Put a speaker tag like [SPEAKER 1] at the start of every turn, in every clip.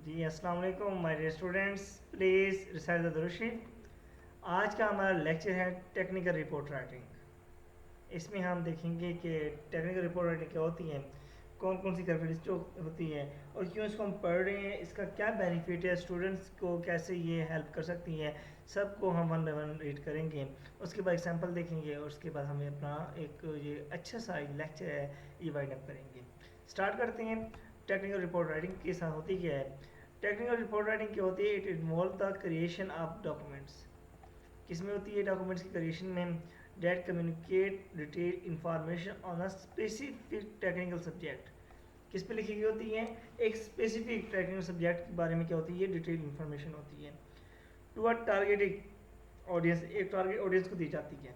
[SPEAKER 1] जी अस्सलाम वालेकुम my dear students, please recite the दुरुशी। आज का हमारा लेक्चर है टेक्निकल रिपोर्ट राइटिंग। इसमें हम देखेंगे कि टेक्निकल रिपोर्ट राइटिंग क्या होती है, कौन कौन सी कैरेक्टरिस्टिक होती है और क्यों इसको हम पढ़ रहे हैं, इसका क्या बेनिफिट है, स्टूडेंट्स को कैसे ये हेल्प कर सकती है। सबको हम वन बाय वन रीड करेंगे, उसके बाद एग्जाम्पल देखेंगे और उसके बाद हमें अपना एक ये अच्छा सा लेक्चर है ये वाइंड अप करेंगे। स्टार्ट करते हैं। टेक्निकल रिपोर्ट राइटिंग के साथ होती क्या है? टेक्निकल रिपोर्ट राइटिंग क्या होती है? It involve the creation of documents. किसमें होती है? डॉक्यूमेंट्स की क्रिएशन में। That communicate detail information on a specific technical subject. किस पे लिखी गई होती है? एक स्पेसिफिक टेक्निकल सब्जेक्ट के बारे में क्या होती है? डिटेल इंफॉर्मेशन होती है। टू अ टारगेटेड ऑडियंस, एक टारगेट ऑडियंस को दी जाती है।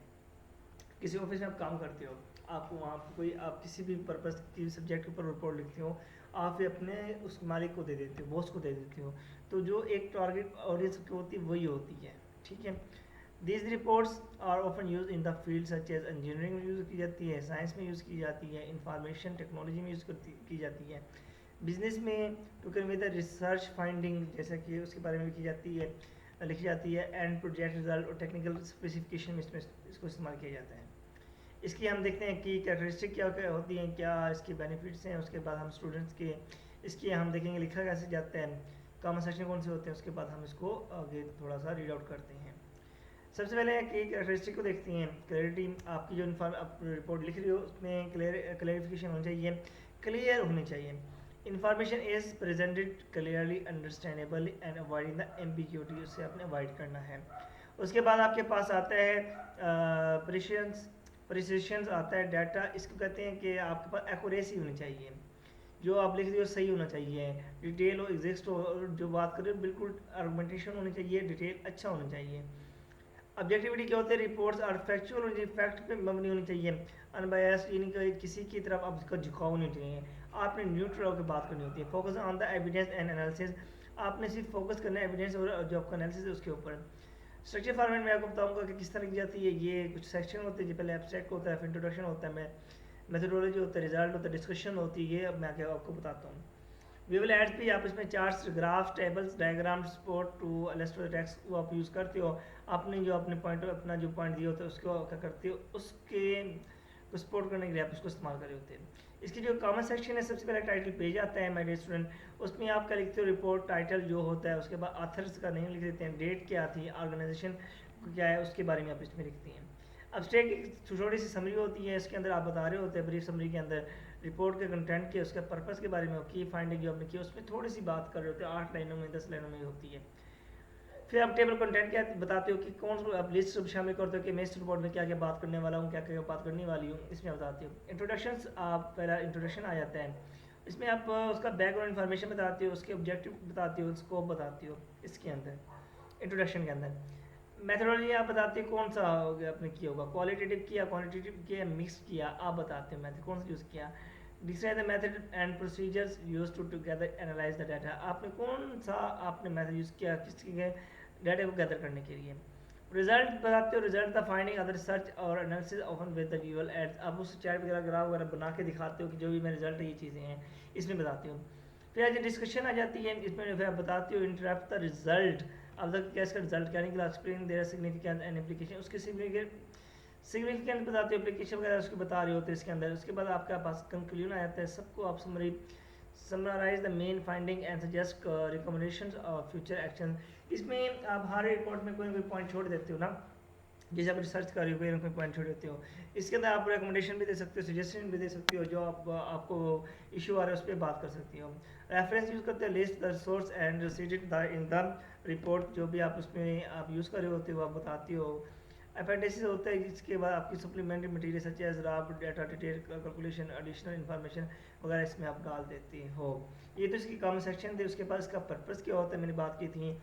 [SPEAKER 1] किसी ऑफिस में आप काम करते हो, आपको वहाँ पर कोई आप किसी भी पर्पस की सब्जेक्ट के ऊपर रिपोर्ट लिखते हो, आप ये अपने उस मालिक को दे देते हो, बॉस को दे देते हो। तो जो एक टारगेट ऑडियंस की होती है वही होती है, ठीक है। These reports are often use in the field such as engineering में यूज़ की जाती है, साइंस में यूज़ की जाती है, इंफॉर्मेशन टेक्नोलॉजी में यूज़ की जाती है, बिजनेस में to convey the research finding जैसा कि उसके बारे में लिखी जाती है, एंड प्रोजेक्ट रिजल्ट और टेक्निकल स्पेसिफिकेशन में इसमें इसको इस्तेमाल किया जाता है। इसकी हम देखते हैं कि कैरेक्टरिस्टिक क्या क्या होती हैं, क्या इसके बेनिफिट्स हैं। उसके बाद हम स्टूडेंट्स के इसकी हम देखेंगे लिखा कैसे जाता है, कॉमन सेक्शन कौन से होते हैं, उसके बाद हम इसको आगे थोड़ा सा रीड आउट करते हैं। सबसे पहले कि कैरेक्टरिस्टिक को देखते हैं। क्लैरिटी, आपकी जो आप रिपोर्ट लिख रही हो उसमें क्लैरिफिकेशन होनी चाहिए, क्लियर होनी चाहिए। Information is presented clearly understandable and avoiding the ambiguity, उससे आपने अवॉइड करना है। उसके बाद आपके पास आता है प्रिसिशंस आता है डाटा। इसको कहते हैं कि आपके पास एक्यूरेसी होनी चाहिए, जो आप लिख रहे हो सही होना चाहिए, डिटेल हो, एग्जिस्ट हो, जो बात कर रहे हो बिल्कुल आर्गुमेंटेशन होनी चाहिए, डिटेल अच्छा होना चाहिए। ऑब्जेक्टिविटी क्या होती है? रिपोर्ट्स आर फैक्चुअल और फैक्ट पे मबनी होनी चाहिए। अनबायस्ड यानी कि किसी की तरफ आप इसका झुकाव नहीं चाहिए, आपने न्यूट्रल होकर बात करनी होती है। Focus on the evidence and analysis, आपने सिर्फ फोकस करना है एविडेंस और जो आपका एनालिसिस है उसके ऊपर। स्ट्रक्चर फॉर्मेट में आपको बताऊंगा कि किस तरह की जाती है। ये कुछ सेक्शन होते हैं, पहले एब्स्ट्रैक्ट होता है, फिर इंट्रोडक्शन होता है, मेथोडोलॉजी होता है, रिजल्ट होता है, डिस्कशन होती है। ये अब मैं आगे आपको बताता हूँ। वी विल एड भी आप इसमें charts, graphs, tables, diagram, support to illustrate text वो आप यूज़ करते हो। आपने जो अपने पॉइंट अपना जो पॉइंट दिया होता है उसको क्या करते हो, उसके को सपोर्ट करने के लिए आप उसको इस्तेमाल कर रहे होते हैं। इसकी जो कॉमन सेक्शन है, सबसे पहले टाइटल पेज आता है माय डियर स्टूडेंट। उसमें आप क्या लिखते हो? रिपोर्ट टाइटल जो होता है, उसके बाद ऑथर्स का नेम लिख देते हैं, डेट क्या थी, ऑर्गेनाइजेशन क्या है, उसके बारे में आप इसमें लिखते हैं। अब स्टेक एक छोटी सी समरी होती है, इसके अंदर आप बता रहे होते हैं ब्रीफ समरी के अंदर रिपोर्ट के कंटेंट के, उसके पर्पस के बारे में, की फाइंडिंग जो आपने की उसमें थोड़ी सी बात कर रहे होते हैं, 8 लाइनों में 10 लाइनों में होती है। फिर आप टेबल कंटेंट क्या बताते हो कि कौन सा आप लिस्ट सब शामिल करते हो कि मैं इस रिपोर्ट में क्या क्या बात करने वाला हूँ, क्या क्या बात करने वाली हूँ, इसमें बताते हो। इंट्रोडक्शन, आप पहला इंट्रोडक्शन आ जाता है, इसमें आप उसका बैकग्राउंड इन्फॉर्मेशन बताते हो, उसके ऑब्जेक्टिव बताते हो, स्कोप बताते हो इसके अंदर, इंट्रोडक्शन के अंदर। मेथोडोलॉजी आप बताते हो कौन सा हो गया आपने किया होगा, क्वालिटेटिव किया, क्वांटिटेटिव किया, मिक्स किया, आप बताते हो मेथड कौन सा यूज़ किया। Describe the method and procedures use to together analyse the data, आपने कौन सा आपने मेथड यूज़ किया किस के डाटा को गैदर करने के लिए। रिजल्ट बताते हो, result the finding other research और analysis often with the visual aids, आप उस चैट वगैरह ग्राफ वगैरह बना के दिखाते हो कि जो भी मेरा रिजल्ट है ये चीज़ें हैं, इसमें बताते हो। फिर आज डिस्कशन आ जाती है, इसमें फिर आप बताते हो इंटरप्ट द रिजल्ट अब तक कैसे रिजल्ट क्या निकला, explain their significance and application, उसके सिग्निफिकेंट बताते हो, एप्लीकेशन वगैरह उसके बता रहे होते हैं इसके अंदर। उसके बाद आपके पास कंक्लूजन आ जाता है, सबको आप summarise the main finding and suggest recommendations और फ्यूचर एक्शन। इसमें आप हर रिपोर्ट में कोई ना कोई पॉइंट छोड़ देते हो ना, जैसे आप रिसर्च कर रहे हो कोई ना कोई पॉइंट छोड़ देते हो। इसके अंदर आप रिकमेंडेशन भी दे सकते हो, सजेशन भी दे सकते हो, जो आपको इशू आ रहा है उस पर बात कर सकती हो। रेफरेंस यूज़ करते हो, list the source and seated the in the report, जो भी आप उसमें आप यूज़ कर रहे होते हो आप बताती हो। अपेंडिक्स होता है, जिसके बाद आपकी supplementary material such as rough data detail calculation additional information वगैरह इसमें आप डाल देते हो। ये तो इसकी कॉमन सेक्शन थी। उसके बाद इसका पर्पस क्या होता है मैंने बात की थी।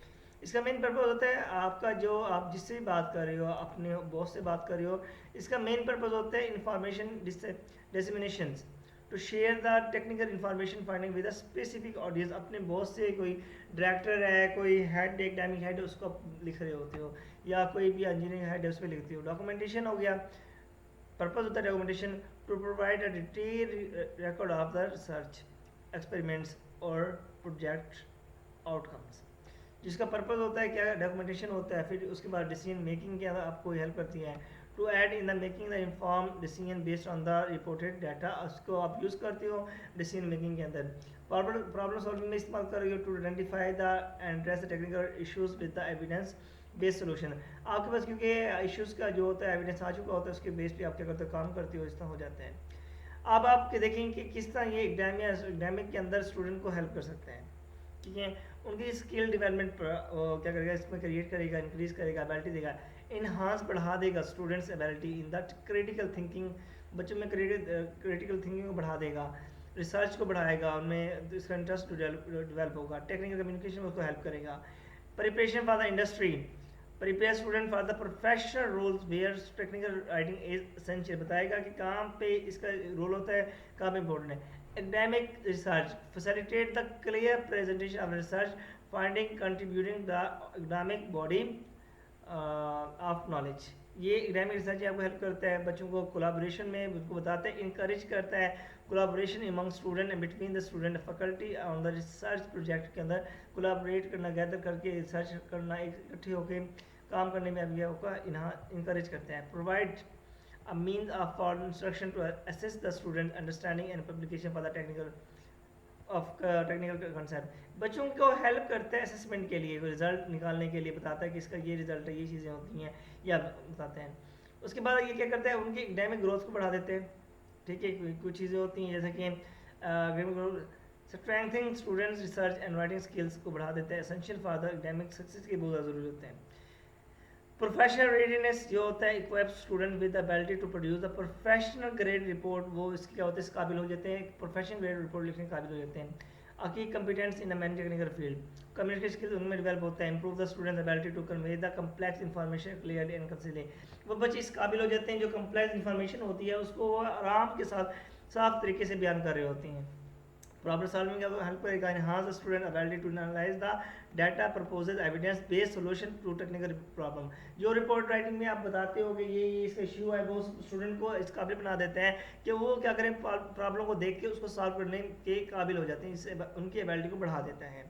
[SPEAKER 1] इसका मेन पर्पस होता है आपका जो आप जिससे भी बात कर रहे हो, अपने बॉस से बात कर रहे हो, इसका मेन पर्पस होता है information dissemination to share the technical information finding with a specific audience. अपने बॉस से कोई डायरेक्टर है, कोई हेड, एक डायमिंग हेड है, उसको आप लिख रहे होते हो, या कोई भी इंजीनियरिंग हेड है उस पर लिखते हो। डॉक्यूमेंटेशन हो गया, पर्पस होता है documentation to provide a detail record of the research experiments और प्रोजेक्ट आउटकम्स, जिसका पर्पज़ होता है क्या, डॉक्यूमेंटेशन होता है, फिर उसके बाद डिसीजन मेकिंग के अंदर आपको हेल्प करती है। To aid in the making the inform decision based on the reported data, उसको आप यूज़ करते हो डिसीजन मेकिंग के अंदर। प्रॉब्लम सॉल्विंग में इस्तेमाल कर रही हो to identify the and address the technical issues with the evidence based solution. आपके पास क्योंकि इश्यूज़ का जो होता है एविडेंस आ चुका होता है, उसके बेस पे आप क्या करते हो, काम करते हो, इस तरह हो जाते हैं। अब आप देखें कि किस तरह ये एग्जामिक के अंदर स्टूडेंट को हेल्प कर सकते हैं, ठीक है। उनकी स्किल डेवलपमेंट पर क्या करेगा, इसमें क्रिएट करेगा, इंक्रीज करेगा, एबिलिटी देगा, इन्हांस बढ़ा देगा students ability in the critical thinking, बच्चों में क्रिटिकल थिंकिंग को बढ़ा देगा, रिसर्च को बढ़ाएगा, उनमें इसका इंटरेस्ट डेवलप होगा, टेक्निकल कम्युनिकेशन में उसको हेल्प करेगा। Preparation for the industry, prepare student for the professional roles where technical writing is essential, बताएगा कि कहाँ पे इसका रोल होता है, कहाँ पे इम्पोर्टेंट है। Academic research facilitate the clear presentation of research finding contributing the academic body of knowledge, ये एकेडमिक रिसर्च आपको हेल्प करता है, बच्चों को कोलाबोरेशन में उनको बताता है, इंकरेज करता है collaboration among student and between the student faculty on the research project के अंदर कोलाबोरेट करना, गैदर करके रिसर्च करना, इकट्ठे होकर काम करने में अभी आपका इंकरेज करते हैं। Provide a means of for instruction to assist the student understanding and publication for the technical concept, बच्चों को हेल्प करता है असेसमेंट के लिए, रिजल्ट निकालने के लिए बताता है कि इसका ये रिजल्ट है, ये चीज़ें होती हैं, या बताते हैं। उसके बाद ये क्या करता है, उनकी एकेडमिक ग्रोथ को बढ़ा देते हैं, ठीक है। कुछ चीज़ें होती हैं जैसे कि strengthening students research and writing skills को बढ़ा देते हैं, essential for the academic success के बहुत ज़रूरी होते हैं। प्रोफेशनल रेडीनेस जो होता है, equip student with ability to produce the professional grade report, वो इसके क्या होता है, इस काबिल हो जाते हैं, प्रोफेशनल ग्रेड रिपोर्ट लिखने के काबिल हो जाते हैं। की competence in main technical field, communication skills उनमें डेवलप होता है। Improve the student ability to convey the complex information clearly and considerately, वो बच्चे इस काबिल हो जाते हैं जो कम्प्लेक्स इन्फॉर्मेशन होती है उसको वो आराम के साथ साफ तरीके से बयान कर रहे होती हैं। प्रॉब्लम सॉल्विंग का हेल्प करेगा, enhance student ability to analyse the data, proposes evidence based solution to technical problem, जो रिपोर्ट राइटिंग में आप बताते हो कि ये इसका इश्यू है, वो स्टूडेंट को इस काबिल बना देते हैं कि वो क्या करें, प्रॉब्लम को देख के उसको सॉल्व करने के काबिल हो जाते हैं, इससे उनकी एबिलिटी को बढ़ा देता है।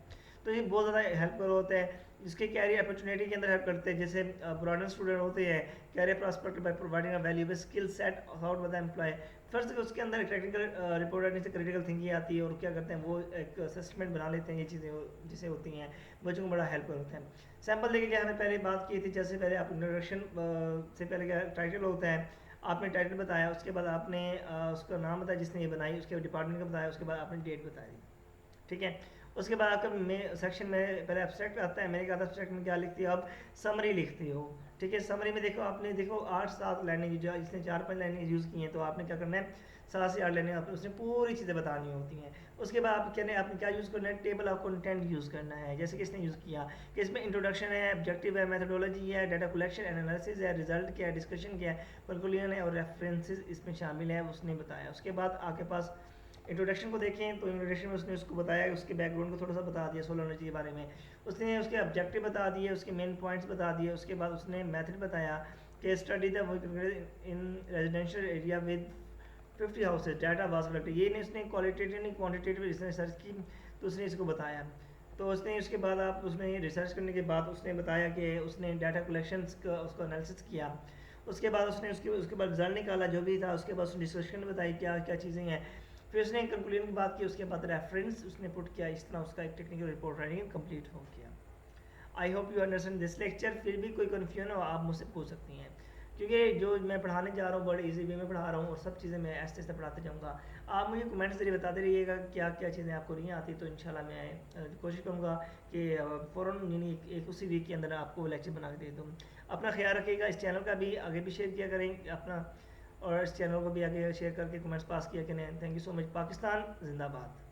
[SPEAKER 1] तो ये बहुत ज़्यादा हेल्पफुल होता है। इसके कैरियर अपॉर्चुनिटी के अंदर हेल्प करते हैं, जैसे ब्रॉडन स्टूडेंट होते हैं, career prospect by providing a valuable skill set out by the employ. First उसके अंदर टेक्निकल रिपोर्ट राइटिंग से क्रिटिकल थिंकिंग आती है, और क्या करते हैं वो एक असेसमेंट बना लेते हैं, ये चीज़ें जिसे होती हैं बच्चों को बड़ा हेल्प होता है। सैम्पल देखिए, हमने पहले बात की थी, जैसे पहले आप इंट्रोडक्शन से पहले क्या टाइटल होता है, आपने टाइटल बताया, उसके बाद आपने उसका नाम बताया जिसने ये बनाई, उसके डिपार्टमेंट का बताया, उसके बाद आपने डेट बताई, ठीक है। उसके बाद आपका सेक्शन में पहले एब्स्ट्रैक्ट आता है, मैंने कहा था एब्स्ट्रैक्ट में क्या लिखती हो आप, समरी लिखती हो, ठीक है। समरी में देखो, आपने देखो 8-7 लाइनें यूज, इसने 4-5 लाइनें यूज़ की हैं, तो आपने क्या करना है, 7 से 8 लाइनें आपने उसने पूरी चीज़ें बतानी होती हैं। उसके बाद आप कहने आपने क्या यूज़ करना है, टेबल ऑफ कंटेंट यूज़ करना है, जैसे कि इसने यूज़ किया कि इसमें इंट्रोडक्शन है, ऑब्जेक्टिव है, मेथोडोलॉजी है, डाटा कलेक्शन एनालिसिस है, रिजल्ट क्या है, डिस्कशन क्या है, कंक्लूजन है, और रेफरेंसेस इसमें शामिल है, उसने बताया। उसके बाद आपके पास इंट्रोडक्शन को देखें, तो इंट्रोडक्शन में उसने उसको बताया, उसके बैकग्राउंड को थोड़ा सा बता दिया सोलर एनर्जी के बारे में, उसने उसके ऑब्जेक्टिव बता दिए, उसके मेन पॉइंट्स बता दिए। उसके बाद उसने मेथड बताया कि study the in residential area with 50 houses, data was collected, ये नहीं उसने क्वालिटेटिव नहीं क्वान्टिटेटिव रिसर्च की, तो उसने इसको बताया। तो उसने उसके बाद आप उसने रिसर्च करने के बाद उसने बताया कि उसने डाटा कलेक्शन का उसको एनालिसिस किया। उसके बाद उसने उसके बाद रिजल्ट निकाला जो भी था, उसके बाद उसने डिस्कशन बताई क्या क्या चीज़ें हैं, फिर उसने कंक्लूजन की बात की, उसके बाद रेफरेंस उसने पुट किया, इस तरह उसका एक टेक्निकल रिपोर्ट राइटिंग कंप्लीट हो गया। I hope you understand this lecture. फिर भी कोई कन्फ्यूजन हो आप मुझसे पूछ सकती हैं, क्योंकि जो मैं पढ़ाने जा रहा हूँ बड़े इजी वे में पढ़ा रहा हूँ, और सब चीज़ें मैं ऐसे ऐसे पढ़ाते जाऊँगा। आप मुझे कमेंट से बताते रहिएगा क्या क्या चीज़ें आपको नहीं आती, तो इंशाल्लाह मैं कोशिश करूँगा कि फ़ौरन यानी एक उसी वीक के अंदर आपको लेक्चर बना के दे दूँ। अपना ख्याल रखिएगा, इस चैनल का भी आगे भी शेयर किया करें अपना, और इस चैनल को भी आगे शेयर करके कमेंट्स पास किया करें। Thank you so much. Pakistan जिंदाबाद।